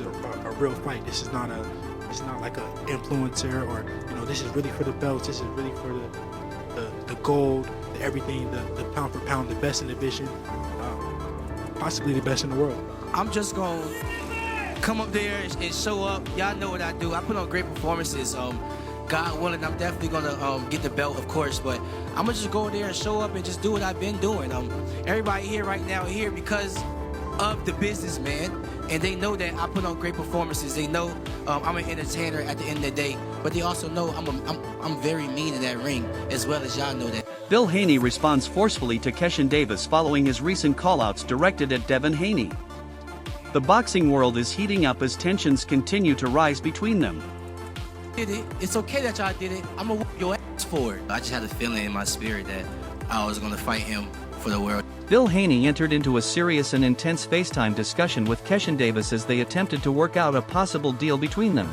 is a real fight. This is not like a influencer, or this is really for the belts. This is really for the gold, everything, the pound for pound, the best in the division, possibly the best in the world. I'm just gonna come up there and show up. Y'all know what I do. I put on great performances. God willing, I'm definitely gonna get the belt, of course, but I'm gonna just go there and show up and just do what I've been doing. Everybody here right now here because of the business, man, and they know that I put on great performances. They know I'm an entertainer at the end of the day, but they also know I'm very mean in that ring, as well as y'all know that. Bill Haney responds forcefully to Keyshawn Davis following his recent callouts directed at Devin Haney. The boxing world is heating up as tensions continue to rise between them. Did it. It's okay that y'all did it. I'm gonna whoop your ass for it. I just had a feeling in my spirit that I was gonna fight him for the world. Bill Haney entered into a serious and intense FaceTime discussion with Keyshawn Davis as they attempted to work out a possible deal between them.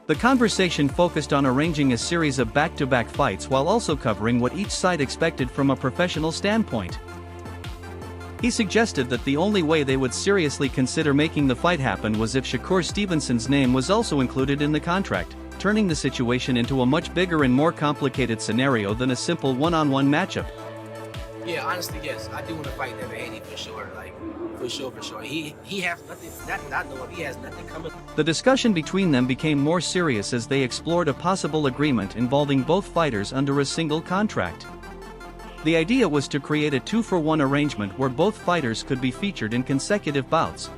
The conversation focused on arranging a series of back-to-back fights while also covering what each side expected from a professional standpoint. He suggested that the only way they would seriously consider making the fight happen was if Shakur Stevenson's name was also included in the contract, turning the situation into a much bigger and more complicated scenario than a simple one-on-one matchup. Yeah, honestly, yes, I do want to fight Devin Haney for sure. Like, for sure. He has nothing, not that I know of, he has nothing coming. The discussion between them became more serious as they explored a possible agreement involving both fighters under a single contract. The idea was to create a 2-for-1 arrangement where both fighters could be featured in consecutive bouts.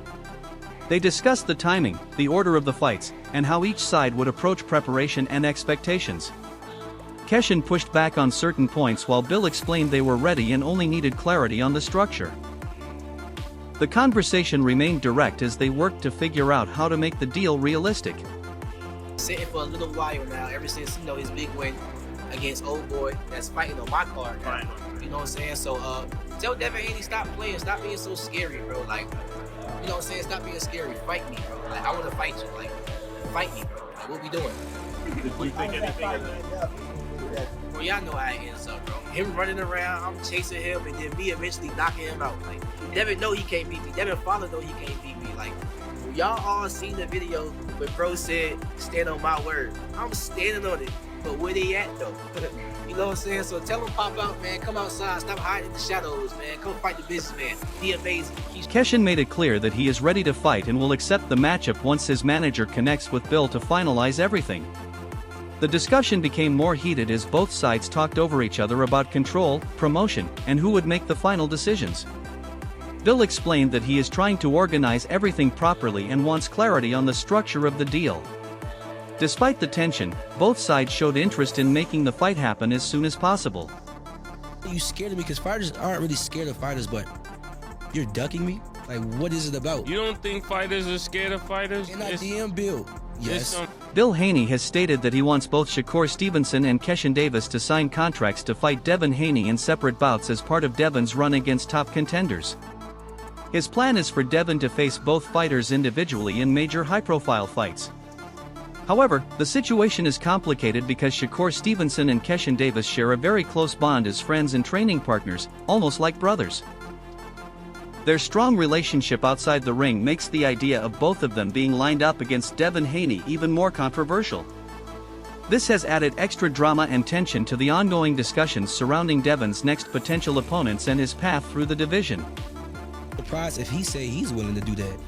They discussed the timing, the order of the fights, and how each side would approach preparation and expectations. Keyshawn pushed back on certain points while Bill explained they were ready and only needed clarity on the structure. The conversation remained direct as they worked to figure out how to make the deal realistic. Sitting for a little while now, ever since his big win against old boy that's fighting on my card now. You know what I'm saying? So tell Devin Haney stop playing, stop being so scary, bro. Like, you know what I'm saying? Stop being scary. Fight me, bro. Like, I want to fight you. Like, fight me, bro. Like, what we doing? Do you think anything of that? Well, y'all know how it ends up, bro. Him running around, I'm chasing him, and then me eventually knocking him out. Like, Devin know he can't beat me. Devin father know he can't beat me. Like, y'all all seen the video where bro said, stand on my word. I'm standing on it. But where they at though? You know what I'm saying? So tell them pop out, man. Come outside. Stop hiding in the shadows, man. Come fight the businessman. Be amazing. Keyshawn made it clear that he is ready to fight and will accept the matchup once his manager connects with Bill to finalize everything. The discussion became more heated as both sides talked over each other about control, promotion, and who would make the final decisions. Bill explained that he is trying to organize everything properly and wants clarity on the structure of the deal. Despite the tension, both sides showed interest in making the fight happen as soon as possible. You scared of me because fighters aren't really scared of fighters, but you're ducking me? Like, what is it about? You don't think fighters are scared of fighters? And I DM Bill. Yes. Bill Haney has stated that he wants both Shakur Stevenson and Keyshawn Davis to sign contracts to fight Devin Haney in separate bouts as part of Devin's run against top contenders. His plan is for Devin to face both fighters individually in major high-profile fights. However, the situation is complicated because Shakur Stevenson and Keyshawn Davis share a very close bond as friends and training partners, almost like brothers. Their strong relationship outside the ring makes the idea of both of them being lined up against Devin Haney even more controversial. This has added extra drama and tension to the ongoing discussions surrounding Devin's next potential opponents and his path through the division. Surprised if he say he's willing to do that.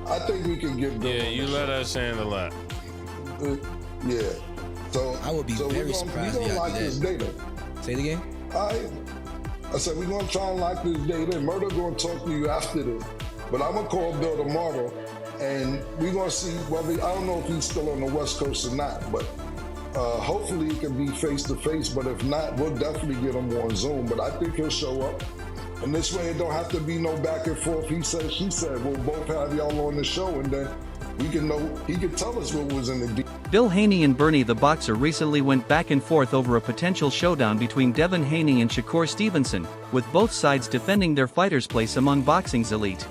I think we can get Yeah, you let us handle that. Yeah. So I would be very surprised if y'all do that. Say it again? I said we're gonna try and lock this data, and Murder gonna talk to you after this. But I'm gonna call Bill tomorrow, and we're gonna see whether, I don't know if he's still on the West Coast or not, but hopefully it can be face to face. But if not, we'll definitely get him on Zoom. But I think he'll show up. And this way it don't have to be no back and forth. He said, she said, we'll both have y'all on the show, and then we can know, he can tell us what was in the deal. Bill Haney and Bernie the Boxer recently went back and forth over a potential showdown between Devin Haney and Shakur Stevenson, with both sides defending their fighters' place among boxing's elite.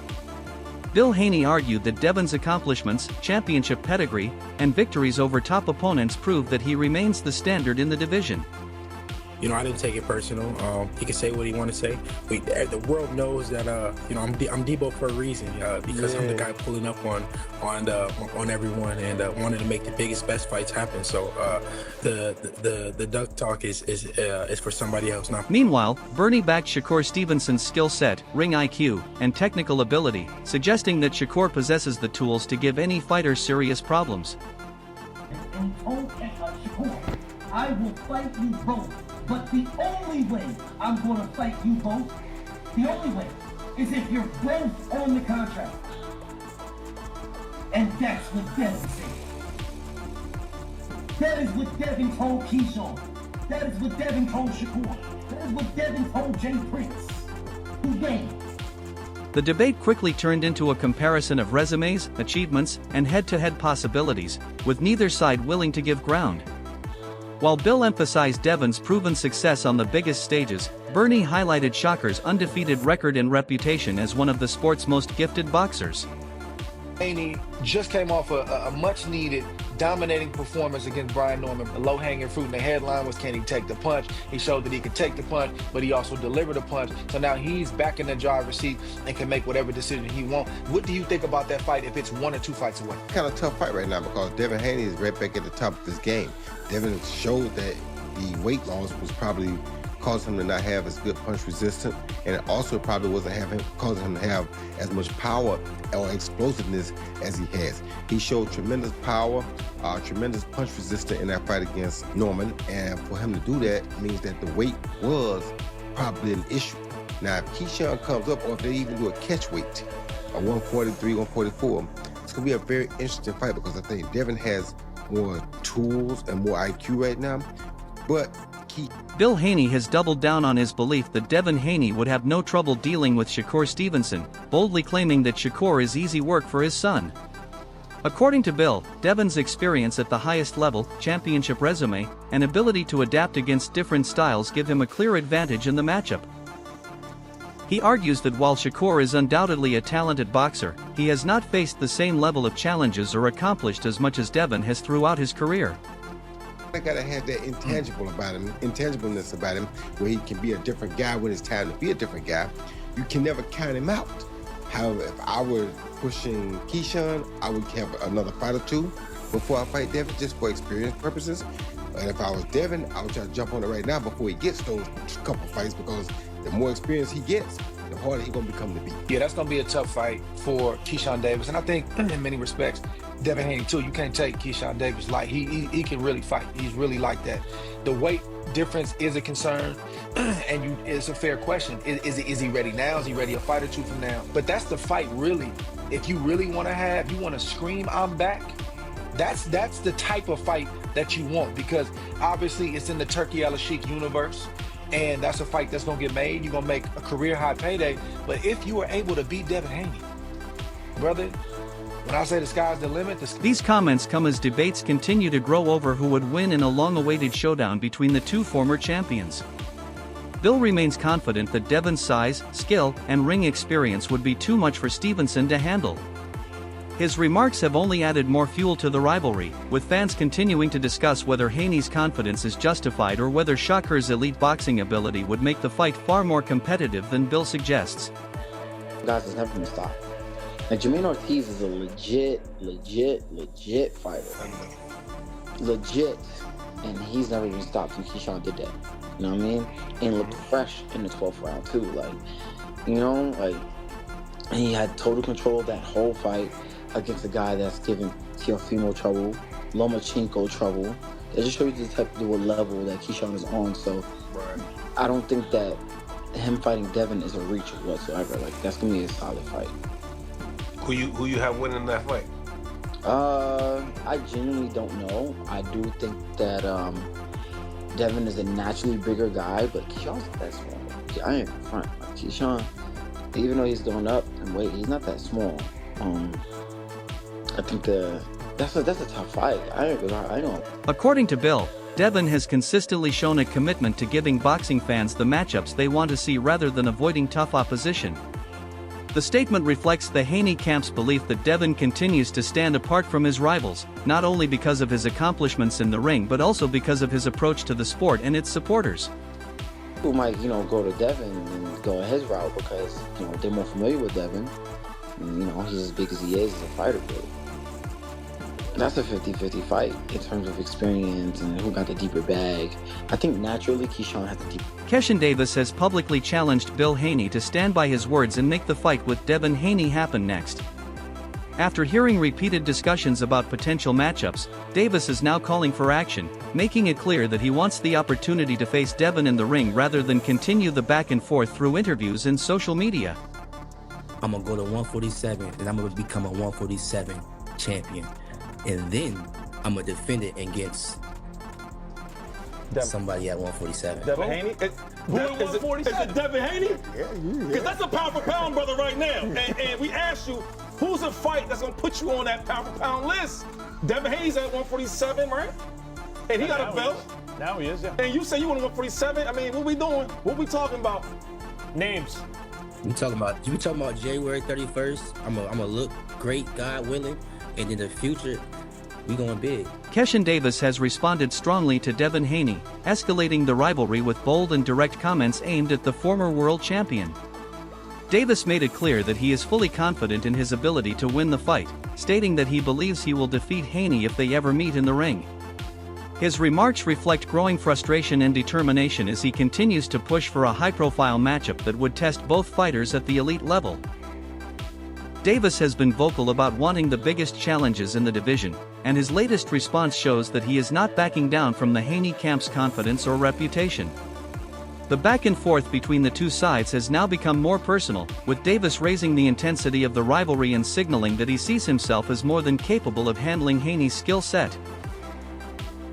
Bill Haney argued that Devin's accomplishments, championship pedigree, and victories over top opponents prove that he remains the standard in the division. I didn't take it personal. He could say what he want to say. The world knows that I'm Debo for a reason because I'm the guy pulling up on everyone and wanted to make the biggest, best fights happen. So the duck talk is for somebody else, not. Meanwhile, Bernie backed Shakur Stevenson's skill set, ring IQ, and technical ability, suggesting that Shakur possesses the tools to give any fighter serious problems. And told Shakur, I will fight you both, but the only way I'm going to fight you both, the only way, is if you're both on the contract. And that's what Devin said. That is what Devin told Keyshawn. That is what Devin told Shakur. That is what Devin told Jay Prince. Who gained? The debate quickly turned into a comparison of resumes, achievements, and head-to-head possibilities, with neither side willing to give ground. While Bill emphasized Devin's proven success on the biggest stages, Bernie highlighted Shocker's undefeated record and reputation as one of the sport's most gifted boxers. Haney just came off a much-needed, dominating performance against Brian Norman. The low-hanging fruit in the headline was, can he take the punch? He showed that he could take the punch, but he also delivered a punch. So now he's back in the driver's seat and can make whatever decision he wants. What do you think about that fight if it's 1 or 2 fights away? Kind of tough fight right now because Devin Haney is right back at the top of this game. Devin showed that the weight loss was probably causing him to not have as good punch resistance, and it also probably wasn't causing him to have as much power or explosiveness as he has. He showed tremendous power, tremendous punch resistance in that fight against Norman, and for him to do that means that the weight was probably an issue. Now, if Keyshawn comes up, or if they even do a catch weight, a 143, 144, it's gonna be a very interesting fight because I think Devin has more tools and more IQ right now, but Bill Haney has doubled down on his belief that Devin Haney would have no trouble dealing with Shakur Stevenson, boldly claiming that Shakur is easy work for his son. According to Bill, Devin's experience at the highest level, championship resume, and ability to adapt against different styles give him a clear advantage in the matchup. He argues that while Shakur is undoubtedly a talented boxer, he has not faced the same level of challenges or accomplished as much as Devin has throughout his career. I gotta have that intangibleness about him, where he can be a different guy when it's time to be a different guy. You can never count him out. However, if I were pushing Keyshawn, I would have another fight or two before I fight Devin, just for experience purposes. And if I was Devin, I would try to jump on it right now before he gets those couple fights, because the more experience he gets, the harder he's gonna become to beat. Yeah, that's gonna be a tough fight for Keyshawn Davis, and I think in many respects, Devin Haney too. You can't take Keyshawn Davis light. He can really fight. He's really like that. The weight difference is a concern, and it's a fair question. Is he ready now? Is he ready a fight or two from now? But that's the fight, really. If you really want to scream, I'm back. That's the type of fight that you want, because obviously it's in the Turkey Al-Sheikh universe. And that's a fight that's gonna get made. You're gonna make a career high payday. But if you are able to beat Devin Haney, brother, when I say the sky's the limit, These comments come as debates continue to grow over who would win in a long-awaited showdown between the two former champions. Bill remains confident that Devin's size, skill, and ring experience would be too much for Stevenson to handle. His remarks have only added more fuel to the rivalry, with fans continuing to discuss whether Haney's confidence is justified or whether Shocker's elite boxing ability would make the fight far more competitive than Bill suggests. Guys, has never been stopped. Like, Jermaine Ortiz is a legit fighter. Legit. And he's never been stopped, and Keyshawn did that. You know what I mean? And looked fresh in the 12th round, too. And he had total control of that whole fight against a guy that's giving Teofimo trouble, Lomachenko trouble. It just shows you the type of level that Keyshawn is on. So I don't think that him fighting Devin is a reach whatsoever. Like, that's gonna be a solid fight. Who you have winning that fight? I genuinely don't know. I do think that Devin is a naturally bigger guy, but Keyshawn's not that small. I ain't front. Like, Keyshawn, even though he's going up in weight, he's not that small. I think that's a tough fight. I know. According to Bill, Devin has consistently shown a commitment to giving boxing fans the matchups they want to see rather than avoiding tough opposition. The statement reflects the Haney camp's belief that Devin continues to stand apart from his rivals, not only because of his accomplishments in the ring but also because of his approach to the sport and its supporters. People might, go to Devin and go his route because, they're more familiar with Devin. And, he's as big as he is as a fighter. But that's a 50-50 fight in terms of experience and who got the deeper bag. I think naturally Keyshawn has the deeper. Keyshawn Davis has publicly challenged Bill Haney to stand by his words and make the fight with Devin Haney happen next. After hearing repeated discussions about potential matchups, Davis is now calling for action, making it clear that he wants the opportunity to face Devin in the ring rather than continue the back and forth through interviews and social media. I'm gonna go to 147 and I'm gonna become a 147 champion. And then I'm gonna defend it against somebody at 147. Devin Haney? Who at 147? Is it Devin Haney? Yeah. Because that's a pound for pound brother right now. And we asked you, who's a fight that's gonna put you on that pound for pound list? Devin Haney's at 147, right? And he got a belt. Now he is, yeah. And you say you want 147? I mean, what we doing? What we talking about? Names. We talking about January 31st. I'm gonna look great, God willing, and in the future, we going big. Keyshawn Davis has responded strongly to Devin Haney, escalating the rivalry with bold and direct comments aimed at the former world champion. Davis made it clear that he is fully confident in his ability to win the fight, stating that he believes he will defeat Haney if they ever meet in the ring. His remarks reflect growing frustration and determination as he continues to push for a high-profile matchup that would test both fighters at the elite level. Davis has been vocal about wanting the biggest challenges in the division, and his latest response shows that he is not backing down from the Haney camp's confidence or reputation. The back and forth between the two sides has now become more personal, with Davis raising the intensity of the rivalry and signaling that he sees himself as more than capable of handling Haney's skill set.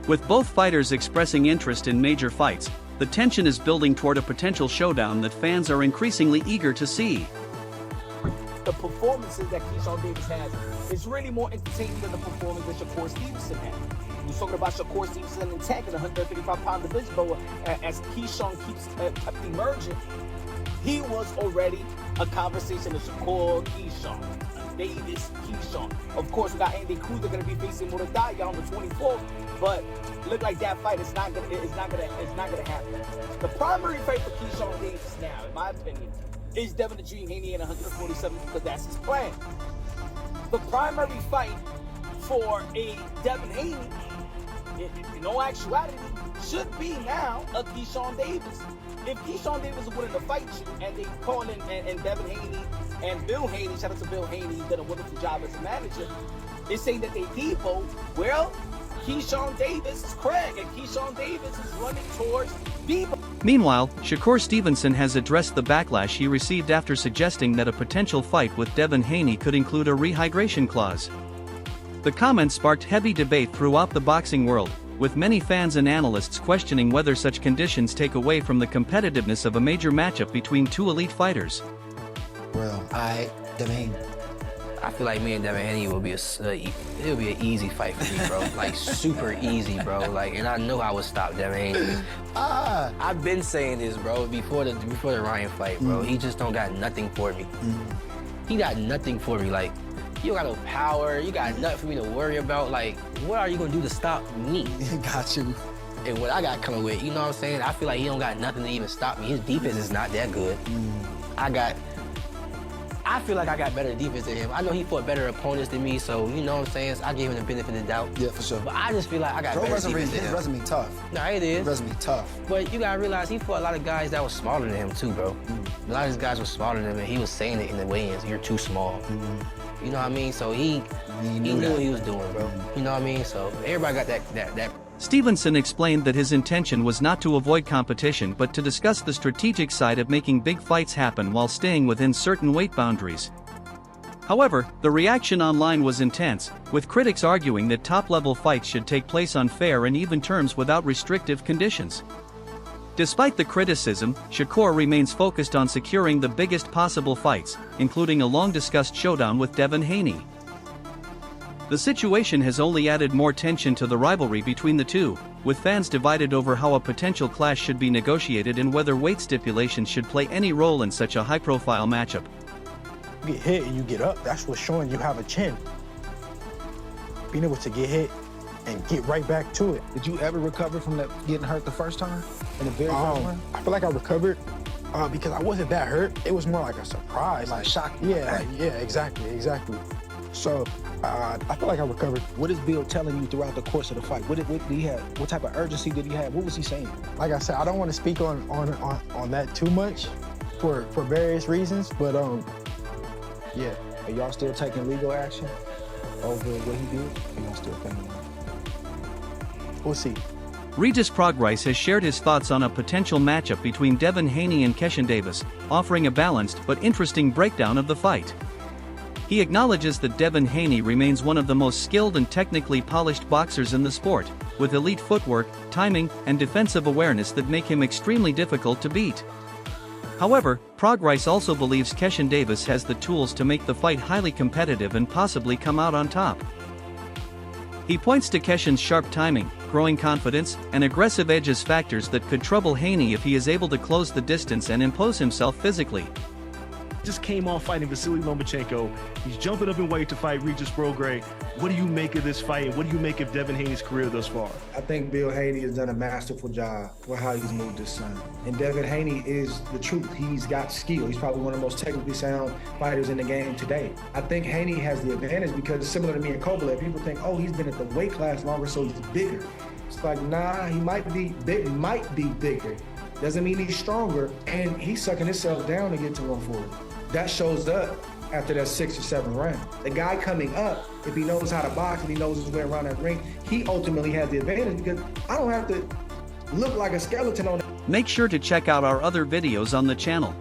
With both fighters expressing interest in major fights, the tension is building toward a potential showdown that fans are increasingly eager to see. The performances that Keyshawn Davis has is really more entertaining than the performance that Shakur Stevenson had. You're talking about Shakur Stevenson intact in the 135-pound division, but as Keyshawn kept emerging, he was already a conversation of Shakur, Keyshawn, Davis, Keyshawn. Of course, we got Andy Cruz. They're going to be facing Muradaya on the 24th, but look like that fight is not gonna happen. The primary fight for Keyshawn Davis now, in my opinion, is Devin the Dream Haney in 147 because that's his plan. The primary fight for a Devin Haney, in all actuality, should be now a Keyshawn Davis. If Keyshawn Davis is willing to fight you and they call in and Devin Haney and Bill Haney, shout out to Bill Haney, did a wonderful job as a manager, they say that they depot, well, Keyshawn Davis is Craig and Keyshawn Davis is running towards depot. Meanwhile, Shakur Stevenson has addressed the backlash he received after suggesting that a potential fight with Devin Haney could include a rehydration clause. The comment sparked heavy debate throughout the boxing world, with many fans and analysts questioning whether such conditions take away from the competitiveness of a major matchup between two elite fighters. Well, Devin Haney. I feel like me and Devin Haney will be it'll be an easy fight for me, bro. Like super easy, bro. Like, and I know I would stop Devin Haney. I've been saying this, bro, before the Ryan fight, bro. He just don't got nothing for me. He got nothing for me. Like, you don't got no power. You got nothing for me to worry about. Like, what are you gonna do to stop me? Got you. And what I got coming with, you know what I'm saying? I feel like he don't got nothing to even stop me. His defense is not that good. I feel like I got better defense than him. I know he fought better opponents than me, so you know what I'm saying? So I gave him the benefit of the doubt. Yeah, for sure. But I just feel like I got better defense than him. His resume tough. Nah, it is. His resume tough. But you gotta realize he fought a lot of guys that was smaller than him too, bro. A lot of these guys were smaller than him, and he was saying it in the weigh-ins, you're too small. You know what I mean? So he knew what he was doing, bro. You know what I mean? So everybody got that. Stevenson explained that his intention was not to avoid competition but to discuss the strategic side of making big fights happen while staying within certain weight boundaries. However, the reaction online was intense, with critics arguing that top-level fights should take place on fair and even terms without restrictive conditions. Despite the criticism, Shakur remains focused on securing the biggest possible fights, including a long-discussed showdown with Devin Haney. The situation has only added more tension to the rivalry between the two, with fans divided over how a potential clash should be negotiated and whether weight stipulations should play any role in such a high-profile matchup. You get hit and you get up, that's what's showing you have a chin. Being able to get hit and get right back to it. Did you ever recover from that getting hurt the first time? in the very first one? I feel like I recovered because I wasn't that hurt. It was more like a surprise. Like shock. Yeah, exactly. So I feel like I recovered. What is Bill telling you throughout the course of the fight? What did he have? What type of urgency did he have? What was he saying? Like I said, I don't want to speak on that too much for various reasons, but yeah. Are y'all still taking legal action over what he did? Are y'all still thinking about it? We'll see. Regis Progrise has shared his thoughts on a potential matchup between Devin Haney and Keyshawn Davis, offering a balanced but interesting breakdown of the fight. He acknowledges that Devin Haney remains one of the most skilled and technically polished boxers in the sport, with elite footwork, timing, and defensive awareness that make him extremely difficult to beat. However, Progrise also believes Keyshawn Davis has the tools to make the fight highly competitive and possibly come out on top. He points to Keyshawn's sharp timing, growing confidence, and aggressive edge as factors that could trouble Haney if he is able to close the distance and impose himself physically. Just came off fighting Vasily Lomachenko. He's jumping up in weight to fight Regis Prograis. What do you make of this fight, and what do you make of Devin Haney's career thus far? I think Bill Haney has done a masterful job with how he's moved his son. And Devin Haney is the truth. He's got skill. He's probably one of the most technically sound fighters in the game today. I think Haney has the advantage because similar to me and Kovalev, people think, oh, he's been at the weight class longer, so he's bigger. It's like, nah, he might be bigger. Doesn't mean he's stronger, and he's sucking himself down to get to 140. That shows up after that 6th or 7th round. The guy coming up, if he knows how to box and he knows his way around that ring, he ultimately has the advantage because I don't have to look like a skeleton on it. Make sure to check out our other videos on the channel.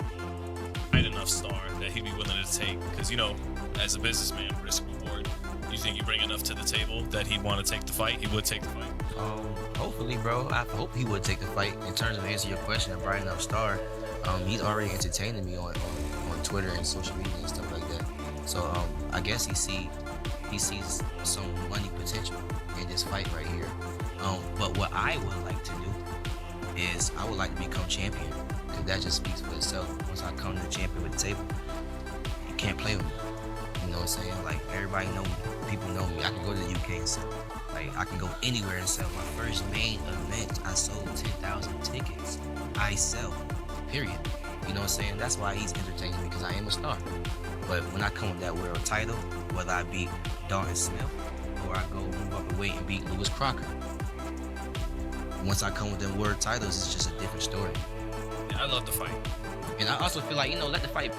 Fight enough star that he'd be willing to take, because, you know, as a businessman, risk reward. You think you bring enough to the table that he'd want to take the fight? He would take the fight. Hopefully, bro. I hope he would take the fight. In terms of answering your question, a bright enough star, he's already entertaining me on Twitter and social media and stuff like that. So I guess he sees some money potential in this fight right here. But what I would like to do is I would like to become champion, because that just speaks for itself. Once I come to the champion with the table, you can't play with me. You know what I'm saying? Like, everybody know me. People know me. I can go to the UK and sell. Like, I can go anywhere and sell. My first main event, I sold 10,000 tickets. I sell, period. You know what I'm saying? That's why he's entertaining me, because I am a star. But when I come with that world title, whether I beat Dalton Smith or I go move up and weight and beat Lewis Crocker, once I come with them world titles, it's just a different story. Yeah, I love the fight. And I also feel like, let the fight